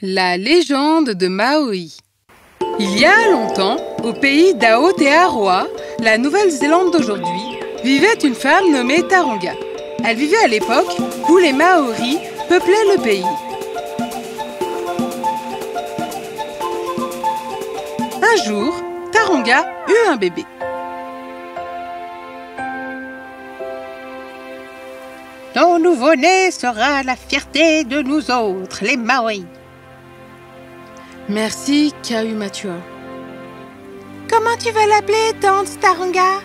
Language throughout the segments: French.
La légende de Maui. Il y a longtemps, au pays d'Aotearoa, la Nouvelle-Zélande d'aujourd'hui, vivait une femme nommée Taronga. Elle vivait à l'époque où les Maoris peuplaient le pays. Un jour, Taronga eut un bébé. Ton nouveau-né sera la fierté de nous autres, les Maoris. Merci, Kaumatua. Comment tu vas l'appeler, tante Taronga?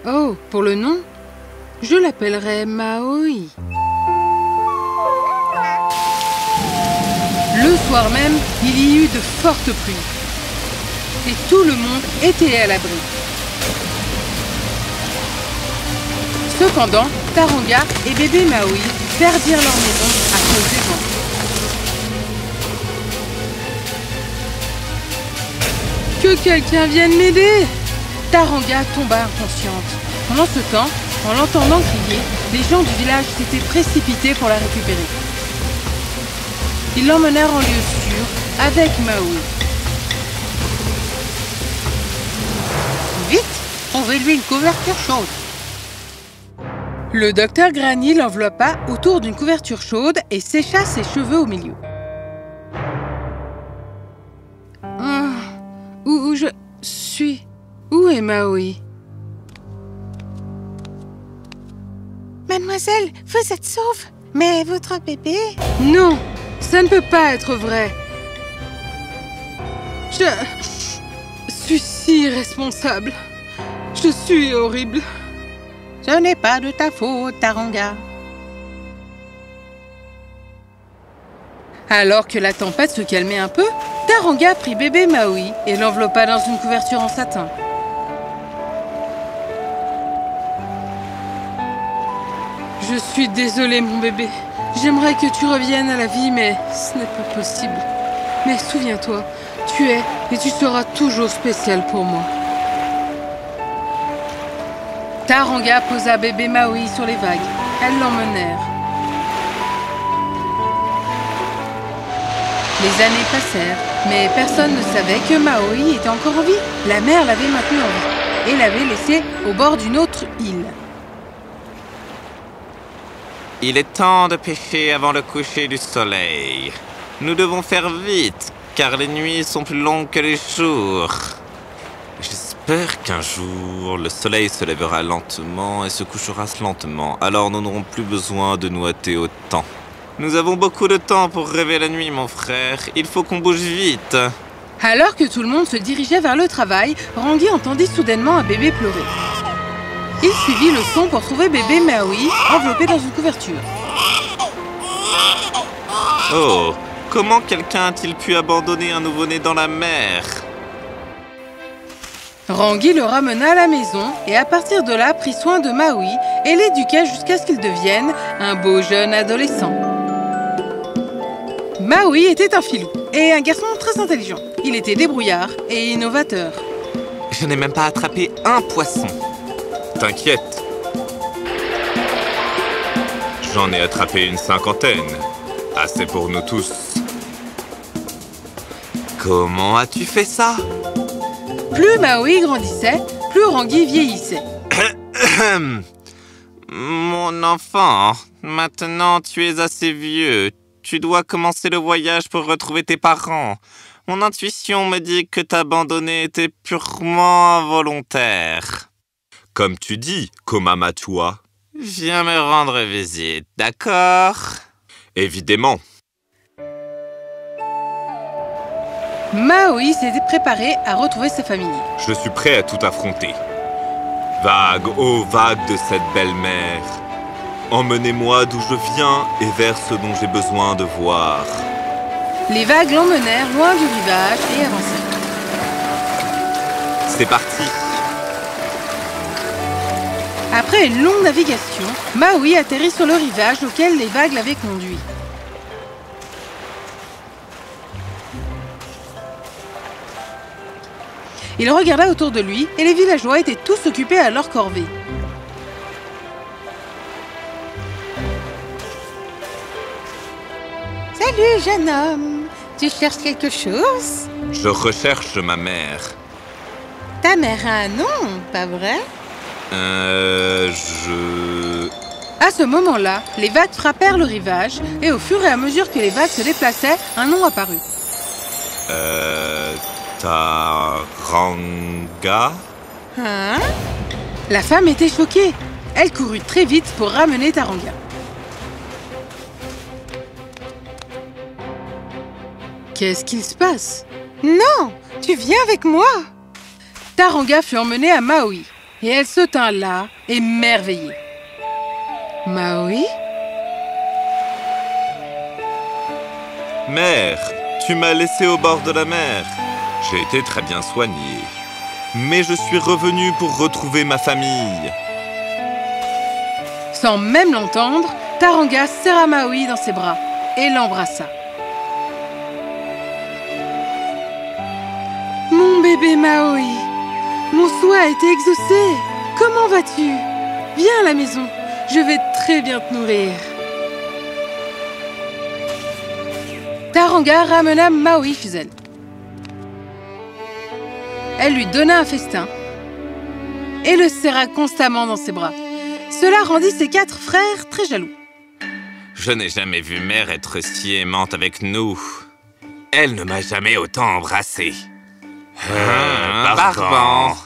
Oh, pour le nom, je l'appellerai Maui. Le soir même, il y eut de fortes pluies. Et tout le monde était à l'abri. Cependant, Taronga et bébé Maui perdirent leur maison à cause des vents. Que quelqu'un vienne m'aider! Taronga tomba inconsciente. Pendant ce temps, en l'entendant crier, les gens du village s'étaient précipités pour la récupérer. Ils l'emmenèrent en lieu sûr avec Maui. Vite, trouvez-lui une couverture chaude. Le docteur Granny l'enveloppa autour d'une couverture chaude et sécha ses cheveux au milieu. Où je suis? Où est Maui? Mademoiselle, vous êtes sauve, mais votre bébé... Non, ça ne peut pas être vrai. Je suis si irresponsable. Je suis horrible. Ce n'est pas de ta faute, Taronga. Alors que la tempête se calmait un peu, Taronga prit bébé Maui et l'enveloppa dans une couverture en satin. Je suis désolée, mon bébé. J'aimerais que tu reviennes à la vie, mais ce n'est pas possible. Mais souviens-toi, tu es et tu seras toujours spécial pour moi. Taronga posa bébé Maui sur les vagues. Elles l'emmenèrent. Les années passèrent, mais personne ne savait que Maui était encore en vie. La mer l'avait maintenu en vie et l'avait laissé au bord d'une autre île. Il est temps de pêcher avant le coucher du soleil. Nous devons faire vite, car les nuits sont plus longues que les jours. J'espère qu'un jour, le soleil se lèvera lentement et se couchera lentement, alors nous n'aurons plus besoin de nous hâter autant. Nous avons beaucoup de temps pour rêver la nuit, mon frère. Il faut qu'on bouge vite. Alors que tout le monde se dirigeait vers le travail, Rangi entendit soudainement un bébé pleurer. Il suivit le son pour trouver bébé Maui enveloppé dans une couverture. Oh, comment quelqu'un a-t-il pu abandonner un nouveau-né dans la mer? Rangi le ramena à la maison et à partir de là prit soin de Maui et l'éduqua jusqu'à ce qu'il devienne un beau jeune adolescent. Maui était un filou et un garçon très intelligent. Il était débrouillard et innovateur. Je n'ai même pas attrapé un poisson. T'inquiète. J'en ai attrapé une 50aine. Assez pour nous tous. Comment as-tu fait ça? Plus Maui grandissait, plus Rangi vieillissait. Mon enfant, maintenant tu es assez vieux. Tu dois commencer le voyage pour retrouver tes parents. Mon intuition me dit que t'abandonner était purement involontaire. Comme tu dis, Kaumatua. Viens me rendre visite, d'accord? Évidemment. Maui s'était préparé à retrouver sa famille. Je suis prêt à tout affronter. Vague, ô vague de cette belle mer, emmenez-moi d'où je viens et vers ce dont j'ai besoin de voir. Les vagues l'emmenèrent loin du rivage et avancèrent. C'est parti. Après une longue navigation, Maui atterrit sur le rivage auquel les vagues l'avaient conduit. Il regarda autour de lui et les villageois étaient tous occupés à leur corvée. Salut, jeune homme. Tu cherches quelque chose? Je recherche ma mère. Ta mère a un nom, pas vrai? À ce moment-là, les vagues frappèrent le rivage et au fur et à mesure que les vagues se déplaçaient, un nom apparut. Taranga? Hein? La femme était choquée. Elle courut très vite pour ramener Taranga. Qu'est-ce qu'il se passe? Non, tu viens avec moi. Taranga fut emmenée à Maui et elle se tint là, émerveillée. Maui? Mère, tu m'as laissé au bord de la mer. J'ai été très bien soigné. Mais je suis revenu pour retrouver ma famille. Sans même l'entendre, Taranga serra Maui dans ses bras et l'embrassa. Mon bébé Maui, mon souhait a été exaucé. Comment vas-tu? Viens à la maison, je vais très bien te nourrir. Taranga ramena Maui chez elle. Elle lui donna un festin et le serra constamment dans ses bras. Cela rendit ses 4 frères très jaloux. Je n'ai jamais vu mère être si aimante avec nous. Elle ne m'a jamais autant embrassé. Barban.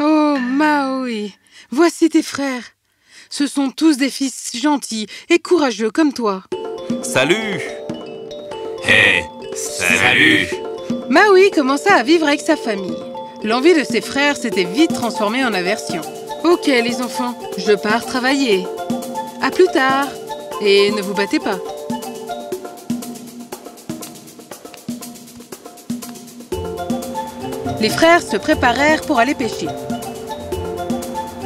Oh, Maui, voici tes frères. Ce sont tous des fils gentils et courageux comme toi. Salut. Hé, salut. Maui commença à vivre avec sa famille. L'envie de ses frères s'était vite transformée en aversion. Ok, les enfants, je pars travailler. À plus tard. Et ne vous battez pas. Les frères se préparèrent pour aller pêcher.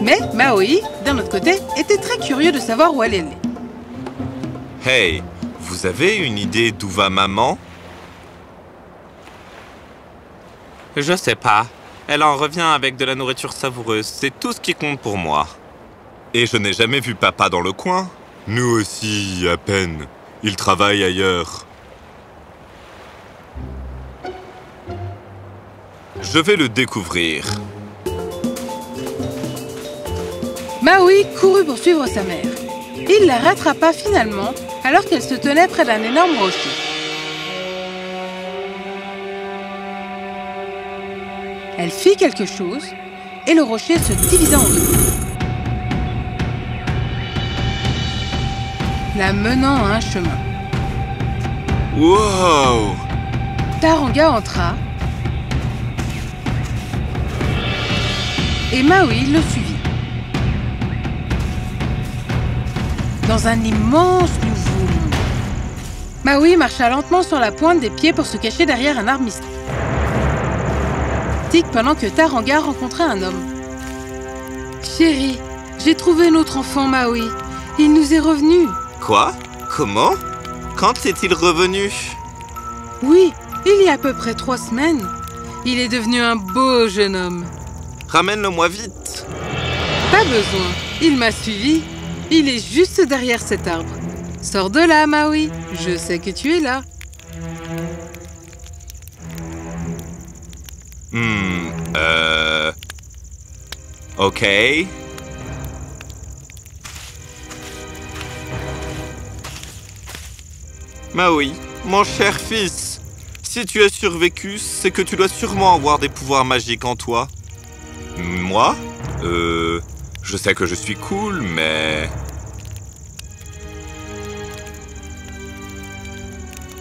Mais Maui, d'un autre côté, était très curieux de savoir où elle allait. Hey, vous avez une idée d'où va maman? Je sais pas. Elle en revient avec de la nourriture savoureuse. C'est tout ce qui compte pour moi. Et je n'ai jamais vu papa dans le coin. Nous aussi, à peine. Il travaille ailleurs. Je vais le découvrir. Maui courut pour suivre sa mère. Il la rattrapa finalement alors qu'elle se tenait près d'un énorme rocher. Elle fit quelque chose et le rocher se divisa en deux, la menant à un chemin. Wow! Taranga entra et Maui le suivit. Dans un immense nouveau monde. Maui marcha lentement sur la pointe des pieds pour se cacher derrière un arbre mystique pendant que Taranga rencontrait un homme. Chérie, j'ai trouvé notre enfant Maui. Il nous est revenu. Quoi? Comment? Quand est-il revenu? Oui, il y a à peu près 3 semaines. Il est devenu un beau jeune homme. Ramène-le-moi vite. Pas besoin, il m'a suivi. Il est juste derrière cet arbre. Sors de là, Maui. Je sais que tu es là. Ok. Maui, mon cher fils, si tu as survécu, c'est que tu dois sûrement avoir des pouvoirs magiques en toi. Moi? Je sais que je suis cool, mais...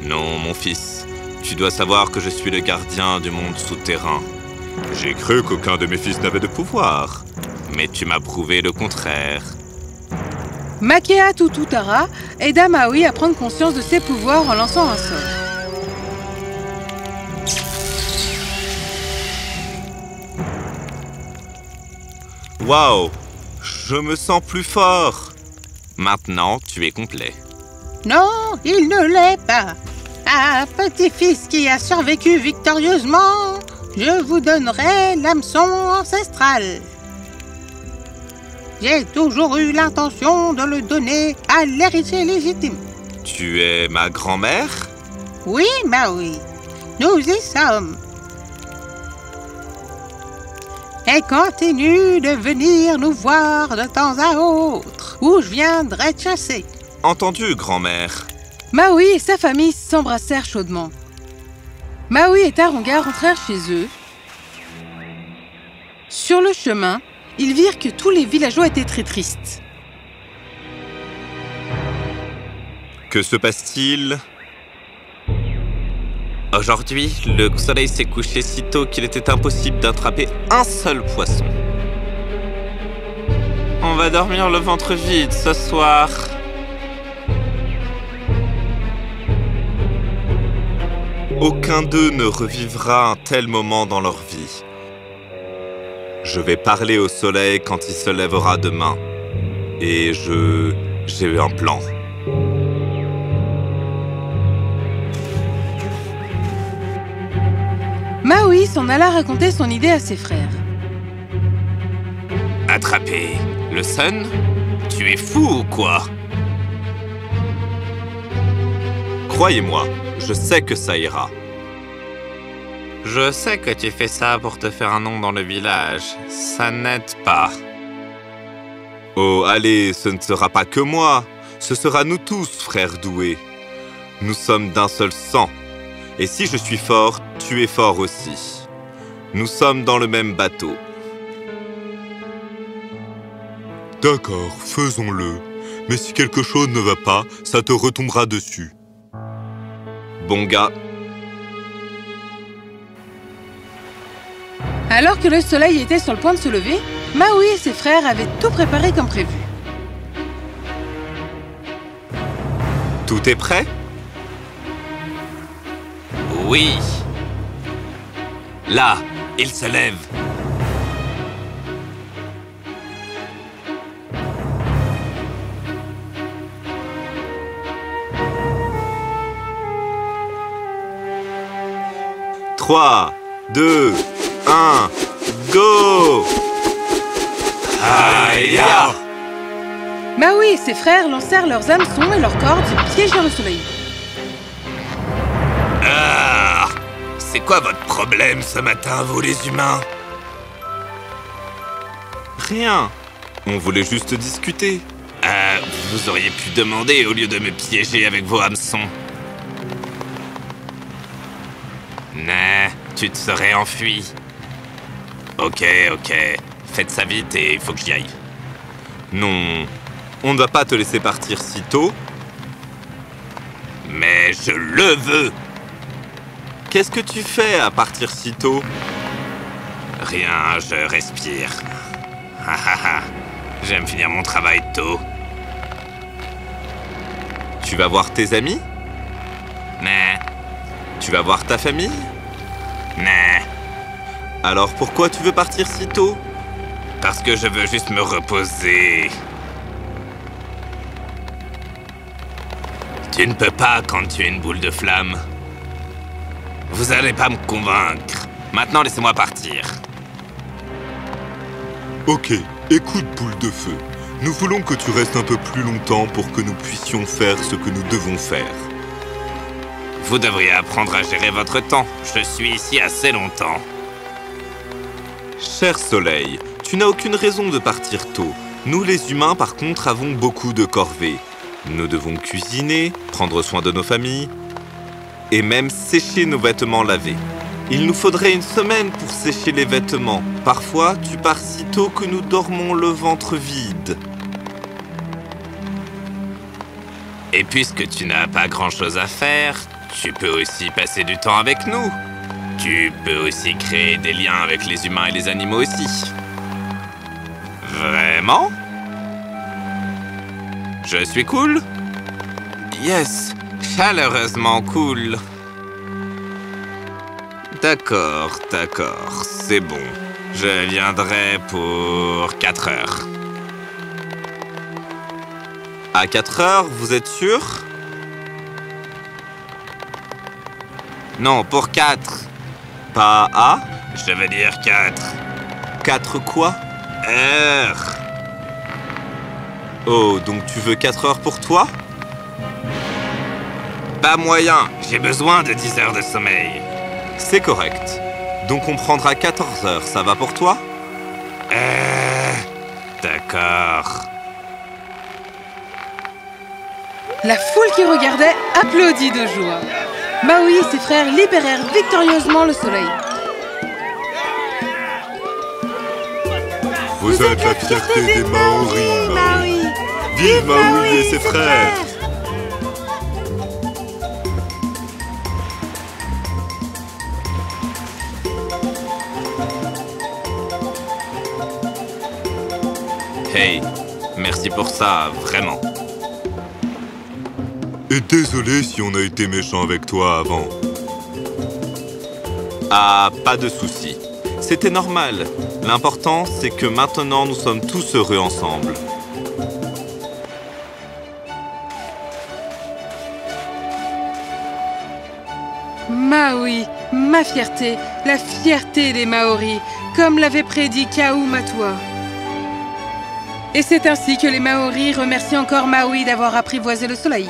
Non, mon fils, tu dois savoir que je suis le gardien du monde souterrain. J'ai cru qu'aucun de mes fils n'avait de pouvoir, mais tu m'as prouvé le contraire. Makea Tututara aida Maui à prendre conscience de ses pouvoirs en lançant un sort. Waouh! Je me sens plus fort! Maintenant, tu es complet. Non, il ne l'est pas. Ah, petit-fils qui a survécu victorieusement, je vous donnerai l'hameçon ancestral. J'ai toujours eu l'intention de le donner à l'héritier légitime. Tu es ma grand-mère? Oui, Maui, nous y sommes. Elle continue de venir nous voir de temps à autre, où je viendrai te chasser. Entendu, grand-mère. Maui et sa famille s'embrassèrent chaudement. Maui et Taronga rentrèrent chez eux. Sur le chemin, ils virent que tous les villageois étaient très tristes. Que se passe-t-il? Aujourd'hui, le soleil s'est couché si tôt qu'il était impossible d'attraper un seul poisson. On va dormir le ventre vide ce soir. Aucun d'eux ne revivra un tel moment dans leur vie. Je vais parler au soleil quand il se lèvera demain. Et j'ai un plan. Maui s'en alla raconter son idée à ses frères. Attraper le Sun? Tu es fou ou quoi? Croyez-moi, je sais que ça ira. Je sais que tu fais ça pour te faire un nom dans le village. Ça n'aide pas. Oh, allez, ce ne sera pas que moi. Ce sera nous tous, frères doués. Nous sommes d'un seul sang. Et si je suis fort, tu es fort aussi. Nous sommes dans le même bateau. D'accord, faisons-le. Mais si quelque chose ne va pas, ça te retombera dessus. Bon gars. Alors que le soleil était sur le point de se lever, Maui et ses frères avaient tout préparé comme prévu. Tout est prêt? Oui. Là, il se lève. Trois, 2, 1, go! Aïe! Maui et ses frères lancèrent leurs hameçons et leurs cordes, piégeant le soleil. Ah! C'est quoi votre problème ce matin, vous les humains? Rien. On voulait juste discuter. Vous auriez pu demander au lieu de me piéger avec vos hameçons. Nah, tu te serais enfui. Ok. Faites ça vite et il faut que j'y aille. Non, on ne va pas te laisser partir si tôt. Mais je le veux. Qu'est-ce que tu fais à partir si tôt? Rien, je respire. J'aime finir mon travail tôt. Tu vas voir tes amis? Nah. Tu vas voir ta famille? Nah. Alors pourquoi tu veux partir si tôt? Parce que je veux juste me reposer. Tu ne peux pas quand tu es une boule de flamme. Vous allez pas me convaincre. Maintenant, laissez-moi partir. Ok, écoute, boule de feu. Nous voulons que tu restes un peu plus longtemps pour que nous puissions faire ce que nous devons faire. Vous devriez apprendre à gérer votre temps. Je suis ici assez longtemps. Cher Soleil, tu n'as aucune raison de partir tôt. Nous, les humains, par contre, avons beaucoup de corvées. Nous devons cuisiner, prendre soin de nos familles et même sécher nos vêtements lavés. Il nous faudrait une semaine pour sécher les vêtements. Parfois, tu pars si tôt que nous dormons le ventre vide. Et puisque tu n'as pas grand-chose à faire, tu peux aussi passer du temps avec nous. Tu peux aussi créer des liens avec les humains et les animaux aussi. Vraiment? Je suis cool? Yes, chaleureusement cool. D'accord, c'est bon. Je viendrai pour 4 heures. À 4 heures, vous êtes sûr? Non, pour 4. Pas A? Je veux dire 4. 4 quoi? Heures. Oh, donc tu veux 4 heures pour toi? Pas moyen, j'ai besoin de 10 heures de sommeil. C'est correct. Donc on prendra 14 heures, ça va pour toi? D'accord. La foule qui regardait applaudit de joie. Maui et ses frères libérèrent victorieusement le soleil. Vous êtes la fierté des Maoris, Maui. Vive Maui et ses frères. Hey, merci pour ça, vraiment. Et désolé si on a été méchant avec toi avant. Ah, pas de souci. C'était normal. L'important, c'est que maintenant, nous sommes tous heureux ensemble. Maui, ma fierté, la fierté des Maoris, comme l'avait prédit Kau Matua. Et c'est ainsi que les Maoris remercient encore Maui d'avoir apprivoisé le soleil.